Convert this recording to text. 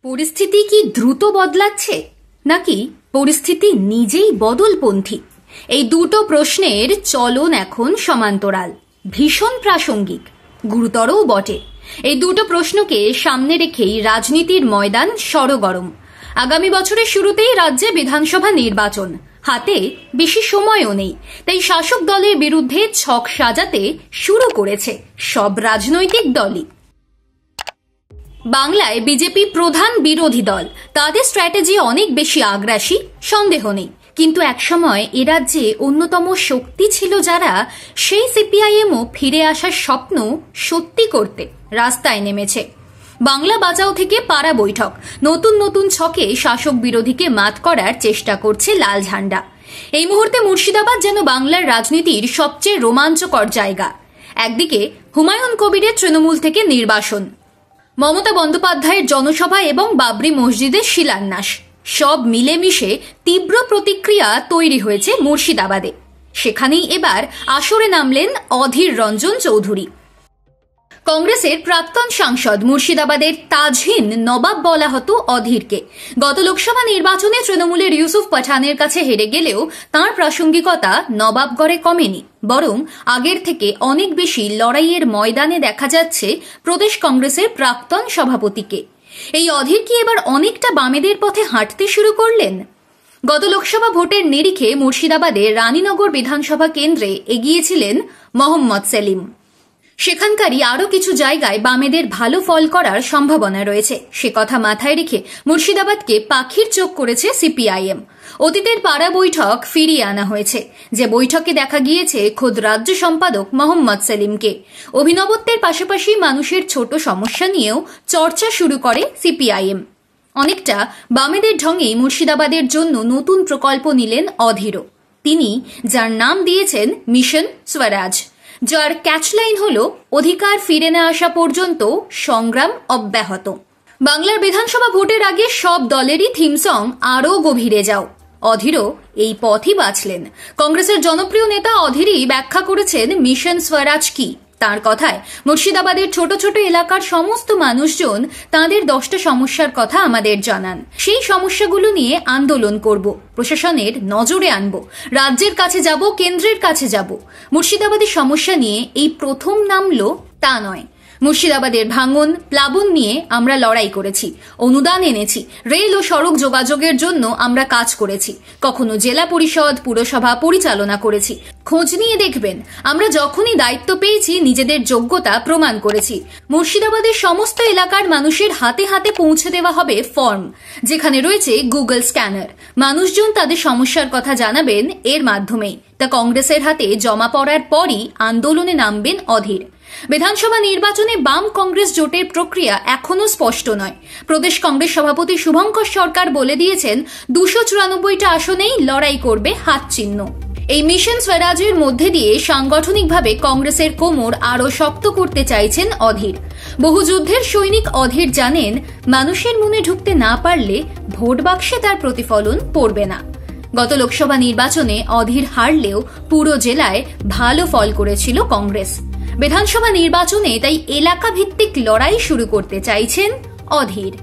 পরিস্থিতি কি দ্রুত বদলাচ্ছে নাকি পরিস্থিতি নিজেই বদলপন্থী? এই দুটো প্রশ্নের চলন এখন সমান্তরাল, ভীষণ প্রাসঙ্গিক, গুরুতরও বটে। এই দুটো প্রশ্নকে সামনে রেখেই রাজনীতির ময়দান সরগরম। আগামী বছরের শুরুতেই রাজ্যে বিধানসভা নির্বাচন, হাতে বেশি সময়ও নেই। তাই শাসক দলের বিরুদ্ধে ছক সাজাতে শুরু করেছে সব রাজনৈতিক দলই। বাংলায় বিজেপি প্রধান বিরোধী দল, তাদের স্ট্র্যাটেজি অনেক বেশি আগ্রাসী, সন্দেহ নেই। কিন্তু একসময় এ রাজ্যে অন্যতম শক্তি ছিল যারা, সেই সিপিআইএমও ফিরে আসার স্বপ্ন সত্যি করতে রাস্তায় নেমেছে। বাংলা বাঁচাও থেকে পাড়া বৈঠক, নতুন নতুন ছকে শাসক বিরোধীকে মাত করার চেষ্টা করছে লাল ঝান্ডা। এই মুহূর্তে মুর্শিদাবাদ যেন বাংলার রাজনীতির সবচেয়ে রোমাঞ্চকর জায়গা। একদিকে হুমায়ুন কবিরের তৃণমূল থেকে নির্বাসন, মমতা বন্দ্যোপাধ্যায়ের জনসভা এবং বাবরি মসজিদের শিলান্যাস, সব মিলেমিশে তীব্র প্রতিক্রিয়া তৈরি হয়েছে মুর্শিদাবাদে। সেখানেই এবার আসরে নামলেন অধীর রঞ্জন চৌধুরী। কংগ্রেসের প্রাক্তন সাংসদ, মুর্শিদাবাদের তাজহীন নবাব বলা হতো অধীরকে। গত লোকসভা নির্বাচনে তৃণমূলের ইউসুফ পাঠানের কাছে হেরে গেলেও তাঁর প্রাসঙ্গিকতা নবাবগড়ে কমেনি, বরং আগের থেকে অনেক বেশি লড়াইয়ের ময়দানে দেখা যাচ্ছে প্রদেশ কংগ্রেসের প্রাক্তন সভাপতিকে। এই অধীর কি এবার অনেকটা বামেদের পথে হাঁটতে শুরু করলেন? গত লোকসভা ভোটের নিরিখে মুর্শিদাবাদের রানীনগর বিধানসভা কেন্দ্রে এগিয়েছিলেন মোহাম্মদ সেলিম। সেখানকারই আরও কিছু জায়গায় বামেদের ভালো ফল করার সম্ভাবনা রয়েছে। সে কথা মাথায় রেখে মুর্শিদাবাদকে পাখির চোখ করেছে সিপিআইএম। অতীতের পাড়া বৈঠক ফিরিয়ে আনা হয়েছে, যে বৈঠকে দেখা গিয়েছে খোদ রাজ্য সম্পাদক মোহাম্মদ সেলিমকে। অভিনবত্বের পাশাপাশি মানুষের ছোট সমস্যা নিয়েও চর্চা শুরু করে সিপিআইএম। অনেকটা বামেদের ঢঙেই মুর্শিদাবাদের জন্য নতুন প্রকল্প নিলেন অধীরও। তিনি যার নাম দিয়েছেন মিশন স্বরাজ, যার ক্যাচলাইন হল অধিকার ফিরে না আসা পর্যন্ত সংগ্রাম অব্যাহত। বাংলার বিধানসভা ভোটের আগে সব দলেরই থিম সং আরও গভীরে যাও, অধীরও এই পথই বাছলেন। কংগ্রেসের জনপ্রিয় নেতা অধীরই ব্যাখ্যা করেছেন মিশন স্বরাজ কি। তার কথায়, মুর্শিদাবাদের ছোট ছোট এলাকার সমস্ত মানুষজন তাদের 10টা সমস্যার কথা আমাদের জানান। সেই সমস্যাগুলো নিয়ে আন্দোলন করব, প্রশাসনের নজরে আনব, রাজ্যের কাছে যাব, কেন্দ্রের কাছে যাব। মুর্শিদাবাদের সমস্যা নিয়ে এই প্রথম নামলো তা নয়। মুর্শিদাবাদের ভাঙন প্লাবন নিয়ে আমরা লড়াই করেছি, অনুদান এনেছি, রেল ও সড়ক যোগাযোগের জন্য আমরা কাজ করেছি, কখনো জেলা পরিষদ পুরসভা পরিচালনা করেছি। খোঁজ নিয়ে দেখবেন, আমরা যখনই দায়িত্ব পেয়েছি নিজেদের যোগ্যতা প্রমাণ করেছি। মুর্শিদাবাদের সমস্ত এলাকার মানুষের হাতে হাতে পৌঁছে দেওয়া হবে ফর্ম, যেখানে রয়েছে গুগল স্ক্যানার। মানুষজন তাদের সমস্যার কথা জানাবেন এর মাধ্যমেই। তা কংগ্রেসের হাতে জমা পড়ার পরই আন্দোলনে নামবেন অধীর। বিধানসভা নির্বাচনে বাম কংগ্রেস জোটের প্রক্রিয়া এখনো স্পষ্ট নয়। প্রদেশ কংগ্রেস সভাপতি শুভঙ্কর সরকার বলে দিয়েছেন 294টা আসনেই লড়াই করবে হাত চিহ্ন। এই মিশন স্বরাজের মধ্যে দিয়ে সাংগঠনিকভাবে কংগ্রেসের কোমর আরও শক্ত করতে চাইছেন অধীর। বহু যুদ্ধের সৈনিক অধীর জানেন, মানুষের মনে ঢুকতে না পারলে ভোট বাক্সে তার প্রতিফলন পড়বে না। গত লোকসভা নির্বাচনে অধীর হারলেও পুরো জেলায় ভালো ফল করেছিল কংগ্রেস। বিধানসভা নির্বাচনে তাই এলাকা ভিত্তিক লড়াই শুরু করতে চাইছেন অধীর।